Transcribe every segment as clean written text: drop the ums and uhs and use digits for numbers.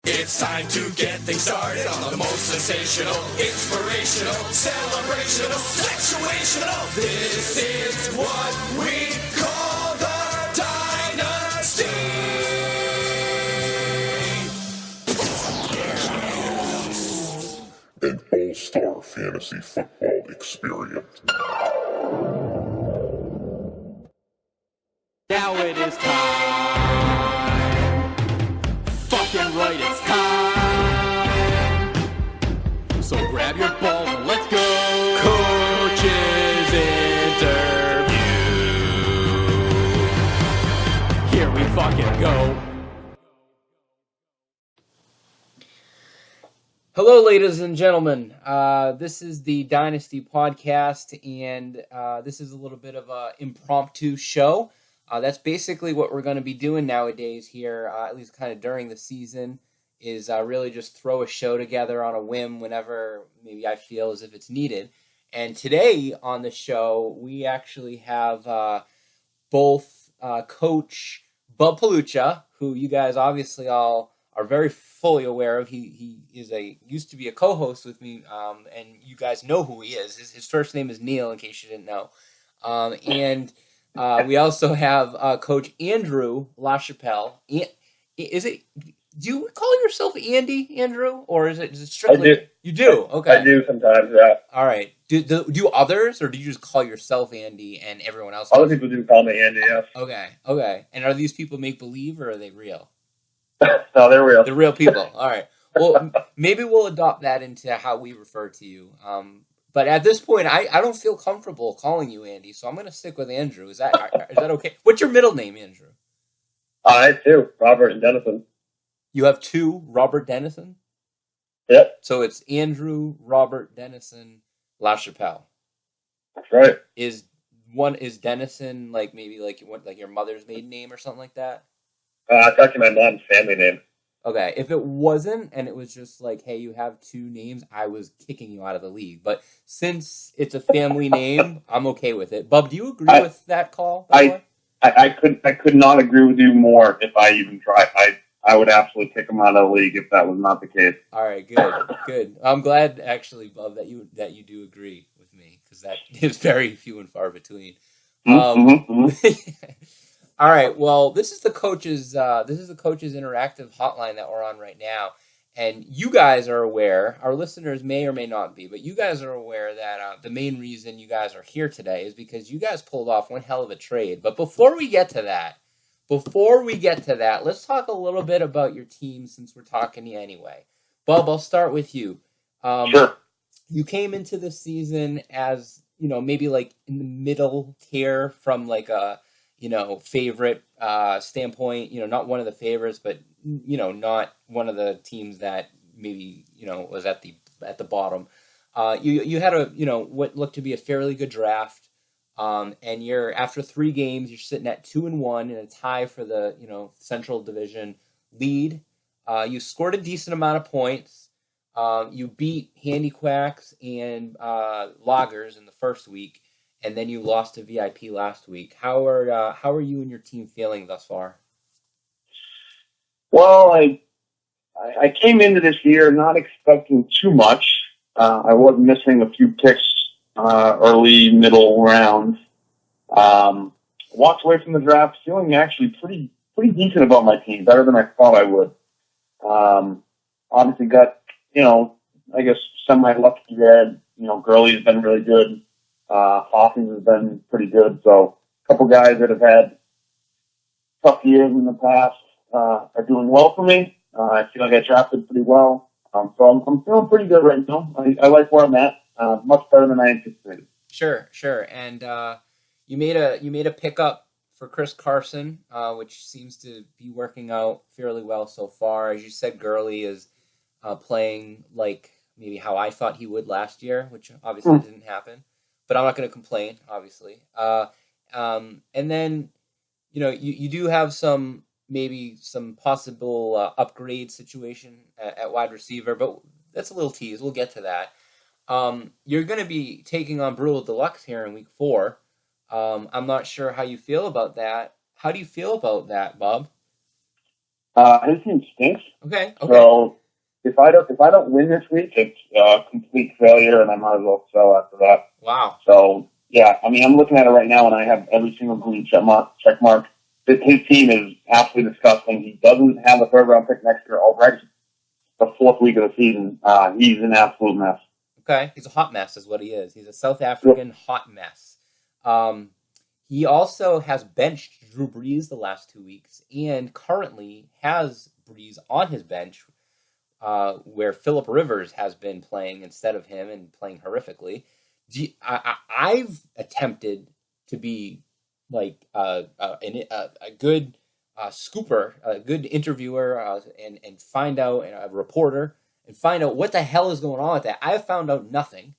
It's time to get things started on the most sensational, inspirational, celebrational, situational. This is what we call the Dynasty. An all-star fantasy football experience. Now it is time. Fucking right, it's time. So grab your balls and let's go. Coach's interview. Here we fucking go. Hello, ladies and gentlemen. This is the Dynasty podcast, and this is a little bit of an impromptu show. That's basically what we're going to be doing nowadays here, at least kind of during the season, is really just throw a show together on a whim whenever maybe I feel as if it's needed. And today on the show, we actually have both Coach Bub Palucha, who you guys obviously all are very fully aware of. He used to be a co-host with me, and you guys know who he is. His first name is Neil, in case you didn't know. And we also have Coach Andrew LaChapelle. Is it? Do you call yourself Andy, Andrew, or is it strictly? I do. You do. Okay. I do sometimes. Yeah. All right. Do others, or do you just call yourself Andy and everyone else? Other people do call me Andy. Yes. Okay. And are these people make believe, or are they real? No, they're real. They're real people. All right. Well, maybe we'll adopt that into how we refer to you. But at this point, I don't feel comfortable calling you Andy, so I'm going to stick with Andrew. Is that okay? What's your middle name, Andrew? I too. Robert and Dennison. You have two Robert Dennison? Yep. So it's Andrew, Robert Dennison, LaChapelle. That's right. Is Dennison like your mother's maiden name or something like that? It's actually my mom's family name. Okay, if it wasn't, and it was just like, hey, you have two names, I was kicking you out of the league. But since it's a family name, I'm okay with it. Bub, do you agree with that call? I could not agree with you more if I even tried. I would absolutely kick him out of the league if that was not the case. All right, good. I'm glad, actually, Bub, that you do agree with me, because that is very few and far between. All right. Well, this is the coaches interactive hotline that we're on right now, and you guys are aware. Our listeners may or may not be, but you guys are aware that the main reason you guys are here today is because you guys pulled off one hell of a trade. But before we get to that, let's talk a little bit about your team, since we're talking to you anyway. Bub, I'll start with you. Sure. You came into the season as, maybe like in the middle tier from like a favorite standpoint, not one of the favorites, but, not one of the teams that maybe, was at the bottom. You had what looked to be a fairly good draft. And after 3 games, you're sitting at 2-1 in a tie for the, Central Division lead. You scored a decent amount of points. You beat Handy Quacks and Loggers in the first week. And then you lost to VIP last week. How are you and your team feeling thus far? Well, I came into this year not expecting too much. I was missing a few picks early, middle rounds. Walked away from the draft feeling actually pretty decent about my team, better than I thought I would. Obviously got, I guess semi-lucky that, Gurley's been really good. Hawkins has been pretty good. So a couple guys that have had tough years in the past are doing well for me. I feel like I drafted pretty well. So I'm feeling pretty good right now. I like where I'm at. Much better than I anticipated. Sure. And you made a pickup for Chris Carson, which seems to be working out fairly well so far. As you said, Gurley is playing like maybe how I thought he would last year, which obviously didn't happen. But I'm not going to complain, obviously. And then, you do have some possible upgrade situation at wide receiver, but that's a little tease. We'll get to that. You're going to be taking on Brule Deluxe here in week 4. I'm not sure how you feel about that. How do you feel about that, Bob? His team stinks. Okay. So if I don't win this week, it's a complete failure, and I might as well sell after that. Wow. So yeah, I mean, I'm looking at it right now, and I have every single green check mark. His team is absolutely disgusting. He doesn't have a third round pick next year already. The fourth week of the season, he's an absolute mess. Okay. He's a hot mess, is what he is. He's a South African hot mess. He also has benched Drew Brees the last 2 weeks, and currently has Brees on his bench, where Phillip Rivers has been playing instead of him and playing horrifically. I've attempted to be like a good scooper, a good interviewer, and find out, and a reporter, and find out what the hell is going on with that. I've found out nothing.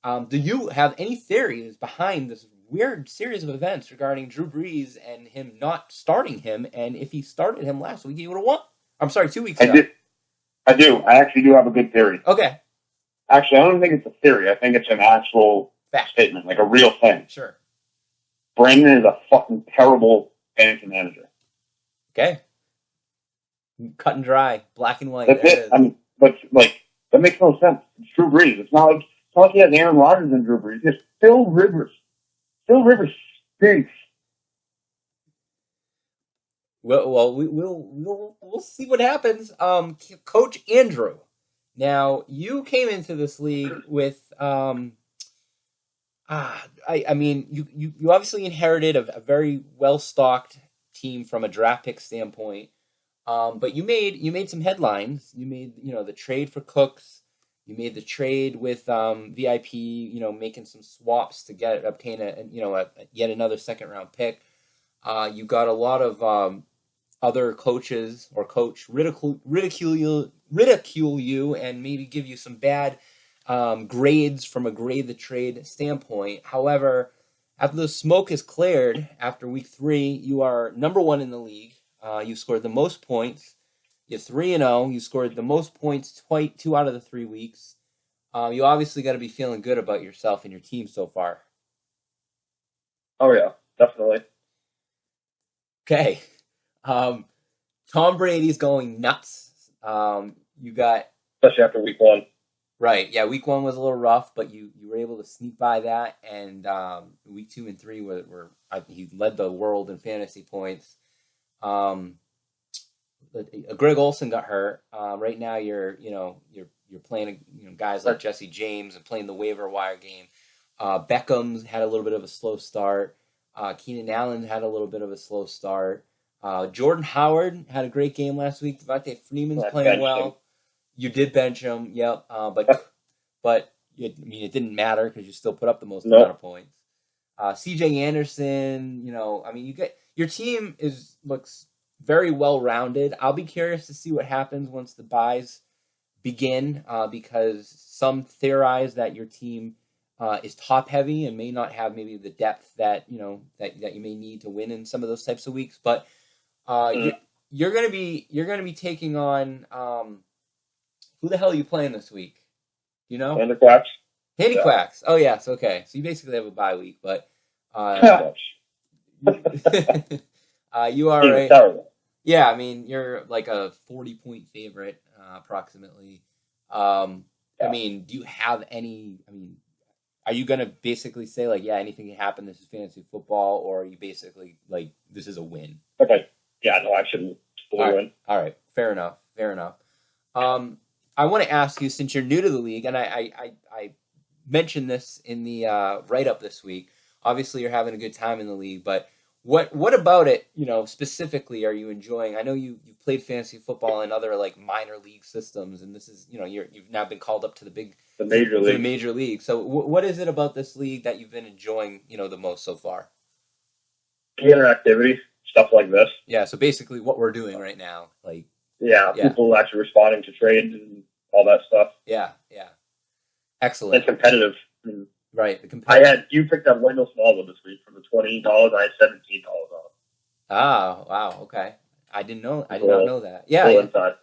Do you have any theories behind this weird series of events regarding Drew Brees and him not starting him? And if he started him last week, he would have won. I'm sorry, 2 weeks ago. I do. I actually do have a good theory. Okay. Actually, I don't think it's a theory. I think it's an actual Fact. statement, like a real thing. Sure. Brandon is a fucking terrible fantasy manager. Okay. Cut and dry, black and white. That's there it. it is. I mean, but like that makes no sense. It's Drew Brees. It's not like he has Aaron Rodgers and Drew Brees. It's Phil Rivers. Phil Rivers stinks. Well, we'll see what happens. Coach Andrew. Now, you came into this league with I mean, you obviously inherited a very well stocked team from a draft pick standpoint. But you made some headlines. You made the trade for Cooks. You made the trade with VIP. Making some swaps to obtain a yet another second round pick. You got a lot of other coaches or coach ridicule you and maybe give you some bad grades from a grade the trade standpoint. However, after the smoke is cleared after week 3, you are number 1 in the league. You scored the most points. You're 3-0. You scored the most points 2 out of the 3 weeks. You obviously got to be feeling good about yourself and your team so far. Oh yeah, definitely. Okay. Tom Brady's going nuts. You got, Especially after week 1. right? Yeah, week 1 was a little rough, but you were able to sneak by that, and week 2 and 3 he led the world in fantasy points. Greg Olsen got hurt. Right now, you're playing guys like Jesse James and playing the waiver wire game. Beckham's had a little bit of a slow start. Keenan Allen had a little bit of a slow start. Jordan Howard had a great game last week. Devontae Freeman's playing well. You did bench him, yep. But it didn't matter because you still put up the most amount of points. C.J. Anderson, your team looks very well rounded. I'll be curious to see what happens once the buys begin, because some theorize that your team is top heavy and may not have maybe the depth that you may need to win in some of those types of weeks. But you're gonna be taking on who the hell are you playing this week? Handiquacks. Handiquacks. Oh yes, okay. So you basically have a bye week, but you are terrible. Yeah, you're like a 40-point favorite, approximately. Do you have any? Are you gonna basically say like, yeah, anything can happen? This is fantasy football, or are you basically like, this is a win? Okay. Yeah, no, I shouldn't win. All right, fair enough. I want to ask you, since you're new to the league, and I mentioned this in the write-up this week. Obviously, you're having a good time in the league, but what about it, specifically, are you enjoying? I know you've played fantasy football in other like minor league systems, and this is, you've now been called up to the major league. So what is it about this league that you've been enjoying, the most so far? Interactivity, stuff like this. Yeah. So basically, what we're doing right now, like. Yeah, people actually responding to trades and all that stuff. Yeah. Excellent. And competitive. Right. You picked up Wendell Smallwood this week for the $20. I had $17 on it. Ah, wow. Okay. I did not know that. Yeah. Inside.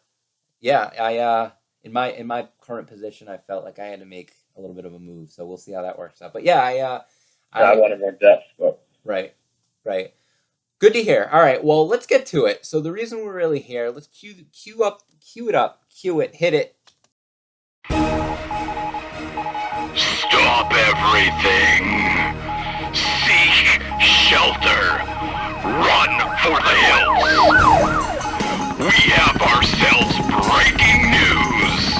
Yeah. I in my current position, I felt like I had to make a little bit of a move. So we'll see how that works out. But yeah, I wanted more depth. But right. Good to hear. All right, well, let's get to it. So the reason we're really here, let's cue it, hit it. Stop everything. Seek shelter. Run for the hills. We have ourselves breaking news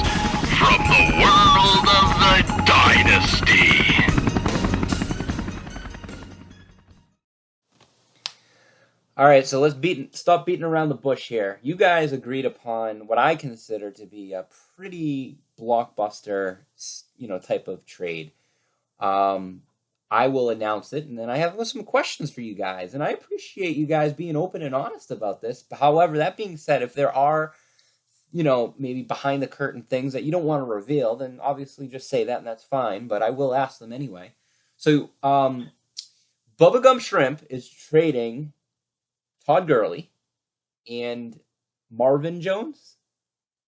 from the world of the Dynasty. All right, so let's stop beating around the bush here. You guys agreed upon what I consider to be a pretty blockbuster, type of trade. I will announce it, and then I have some questions for you guys, and I appreciate you guys being open and honest about this. However, that being said, if there are, maybe behind the curtain things that you don't want to reveal, then obviously just say that, and that's fine, but I will ask them anyway. So, Bubblegum Shrimp is trading Todd Gurley and Marvin Jones?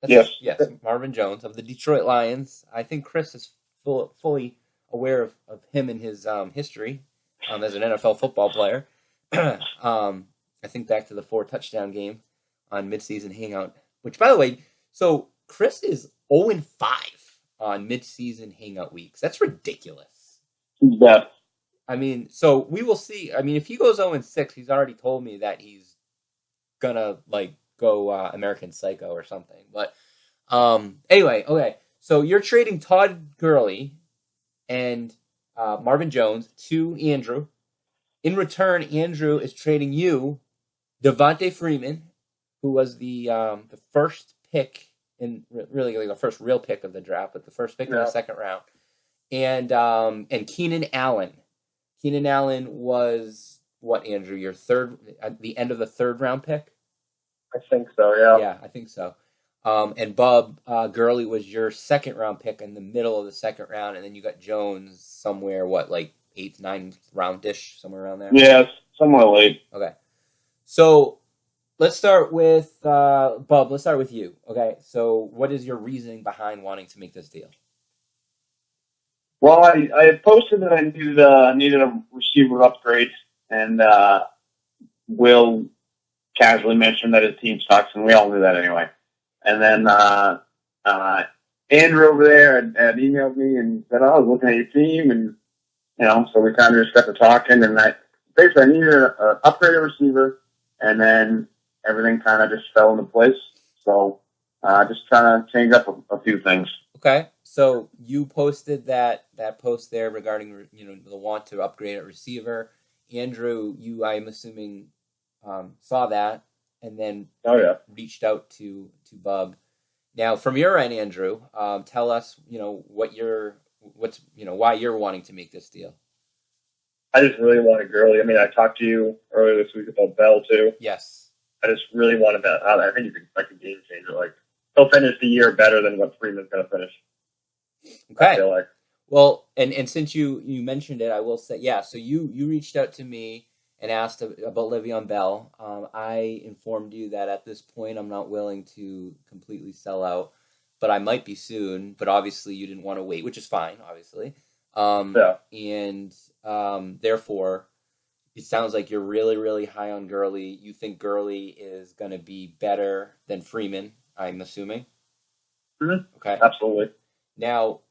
Yes. Yes, Marvin Jones of the Detroit Lions. I think Chris is fully aware of him and his history as an NFL football player. I think back to the 4-touchdown game on midseason hangout, which, by the way, so Chris is 0-5 on midseason hangout weeks. That's ridiculous. Yeah. I mean, so we will see. I mean, if he goes 0-6, he's already told me that he's gonna go American Psycho or something. But anyway, okay. So you're trading Todd Gurley and Marvin Jones to Andrew. In return, Andrew is trading you Devontae Freeman, who was the first pick in really the first real pick of the draft, but the first pick in the second round, and Keenan Allen. Keenan Allen was what, Andrew? Your third at the end of the third round pick? I think so, yeah. Yeah, I think so. And Bub Gurley was your second round pick in the middle of the second round, and then you got Jones somewhere, what, 8th, 9th round-ish, somewhere around there? Yeah, somewhere late. Okay. So let's start with Bub. Let's start with you. Okay. So what is your reasoning behind wanting to make this deal? Well, I had posted that I needed a receiver upgrade, and Will casually mentioned that his team sucks, and we all knew that anyway. And then Andrew over there had emailed me and said, "Oh, I was looking at your team," and so we kind of just got to talking, and I needed an upgraded receiver, and then everything kind of just fell into place. So just trying to change up a few things. Okay, so you posted that post there regarding the want to upgrade a receiver. Andrew, you, I'm assuming, saw that and then reached out to Bub. Now, from your end, Andrew, tell us why you're wanting to make this deal. I just really wanted Gurley. I mean, I talked to you earlier this week about Bell too. Yes. I just really wanted that. I think it's like a game changer. He'll finish the year better than what Freeman's going to finish. Okay. I feel like. Well, and since you mentioned it, I will say, yeah, so you reached out to me and asked about Le'Veon Bell. I informed you that at this point I'm not willing to completely sell out, but I might be soon. But obviously you didn't want to wait, which is fine, obviously. And therefore, it sounds like you're really, really high on Gurley. You think Gurley is going to be better than Freeman, I'm assuming? Mm-hmm. Okay. Absolutely. Now,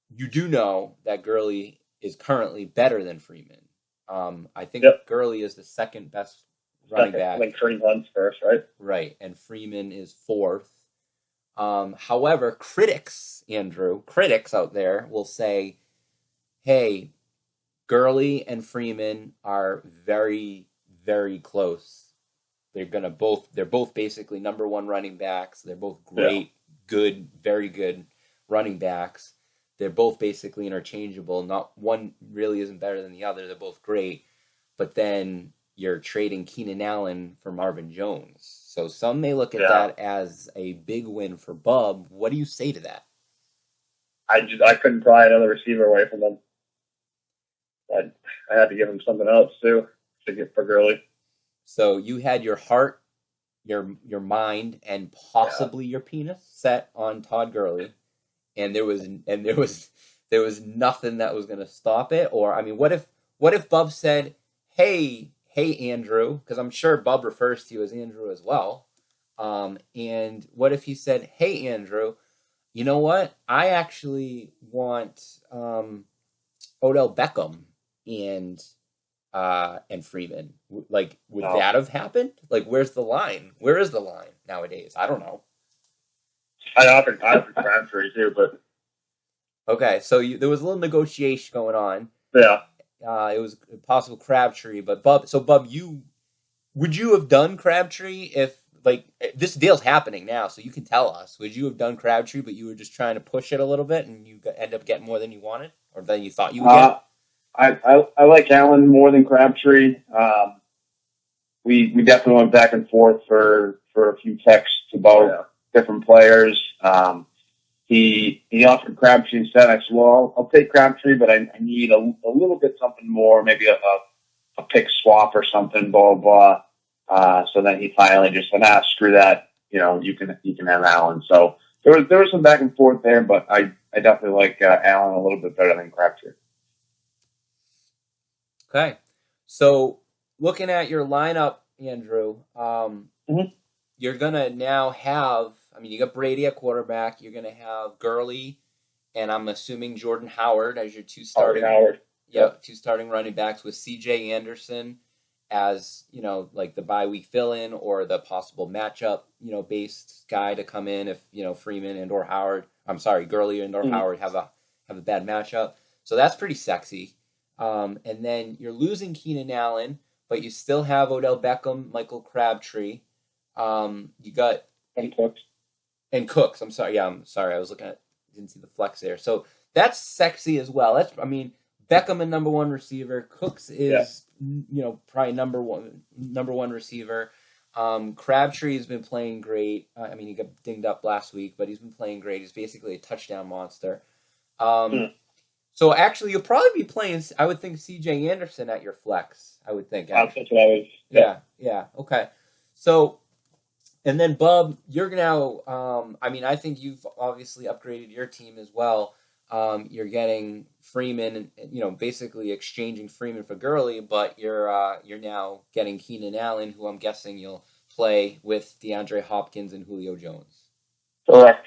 you do know that Gurley is currently better than Freeman. I think Gurley is the second best running back. I think Kareem Hunt's first, right? Right, and Freeman is fourth. However, critics out there will say, hey, Gurley and Freeman are very, very close. They're both basically number one running backs. They're both great, good, very good running backs. They're both basically interchangeable. Not one really isn't better than the other. They're both great. But then you're trading Keenan Allen for Marvin Jones. So some may look at that as a big win for Bub. What do you say to that? I couldn't pry another receiver away from him. I had to give him something else too to get for Gurley. So you had your heart, your mind, and possibly your penis set on Todd Gurley, and there was nothing that was going to stop it. Or I mean, what if Bub said, "Hey hey, Andrew, because I'm sure Bub refers to you as Andrew as well. And what if he said, hey, Andrew, you know what? I actually want Odell Beckham and Freeman. Like, would that have happened? Like, where's the line? Where is the line nowadays? I don't know. I offered Crabtree too, but okay, so there was a little negotiation going on. yeah. It was a possible Crabtree, but Bub, would you have done Crabtree if, like, this deal's happening now, so you can tell us, would you have done Crabtree, but you were just trying to push it a little bit and you end up getting more than you wanted or than you thought you would get? I like Allen more than Crabtree. We definitely went back and forth for a few texts about different players. He offered Crabtree instead. I said, well, I'll take Crabtree, but I need a little bit something more, maybe a pick swap or something, blah, blah, blah. So then he finally just said, screw that. You can have Allen. So there was some back and forth there, but I definitely like Allen a little bit better than Crabtree. Okay. So looking at your lineup, Andrew, you're going to now have, you got Brady at quarterback. You're going to have Gurley, and I'm assuming Jordan Howard as your two starting running backs with C.J. Anderson as, like the bye week fill-in or the possible matchup, based guy to come in if, Freeman and or Howard, Gurley and or Howard have a bad matchup. So that's pretty sexy. And then you're losing Keenan Allen, but you still have Odell Beckham, Michael Crabtree. You got and Cooks. I'm sorry. I was looking at, didn't see the flex there. So that's sexy as well. Beckham and number one receiver. Cooks is probably number one receiver. Crabtree has been playing great. He got dinged up last week, but he's been playing great. He's basically a touchdown monster. So actually, you'll probably be playing, I would think, C.J. Anderson at your flex. I would think. That's what I was. Yeah. Okay. So, and then Bub, you're now. I think you've obviously upgraded your team as well. You're getting Freeman, and basically exchanging Freeman for Gurley, but you're now getting Keenan Allen, who I'm guessing you'll play with DeAndre Hopkins and Julio Jones. Correct.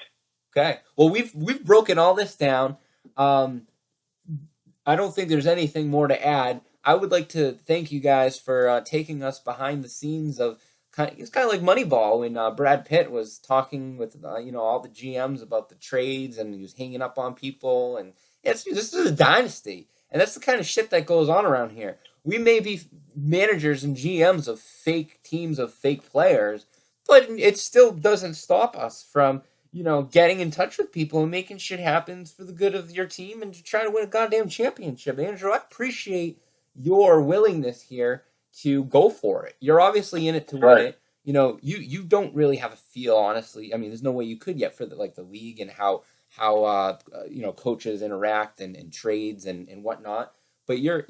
Okay. Well, we've broken all this down. I don't think there's anything more to add. I would like to thank you guys for taking us behind the scenes of it's kind of like Moneyball when Brad Pitt was talking with all the GMs about the trades and he was hanging up on people, and this is a dynasty, and that's the kind of shit that goes on around here. We may be managers and GMs of fake teams of fake players, but it still doesn't stop us from getting in touch with people and making shit happen for the good of your team and to try to win a goddamn championship. Andrew, I appreciate your willingness here to go for it. You're obviously in it to win it. You don't really have a feel, honestly. There's no way you could yet for the league and how coaches interact and trades and whatnot. But you're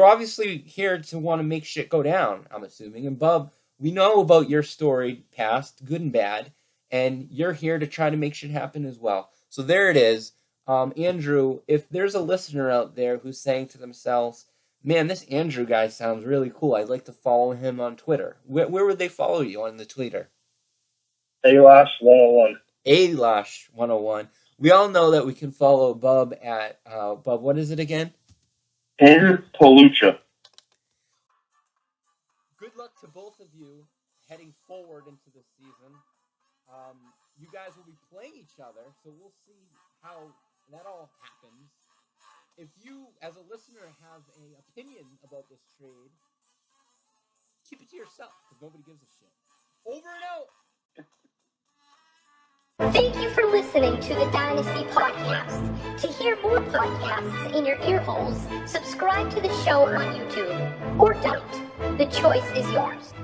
obviously here to want to make shit go down, I'm assuming. And Bub, we know about your story past, good and bad. And you're here to try to make shit happen as well. So there it is. Andrew, if there's a listener out there who's saying to themselves, man, this Andrew guy sounds really cool, I'd like to follow him on Twitter. Where would they follow you on the Twitter? Alash101. Alash101. We all know that we can follow Bub at, Bub, what is it again? N Palucha. Good luck to both of you heading forward into the season. You guys will be playing each other, so we'll see how that all happens. If you, as a listener, have an opinion about this trade, keep it to yourself, because nobody gives a shit. Over and out! Thank you for listening to the Dynasty Podcast. To hear more podcasts in your ear holes, subscribe to the show on YouTube. Or don't. The choice is yours.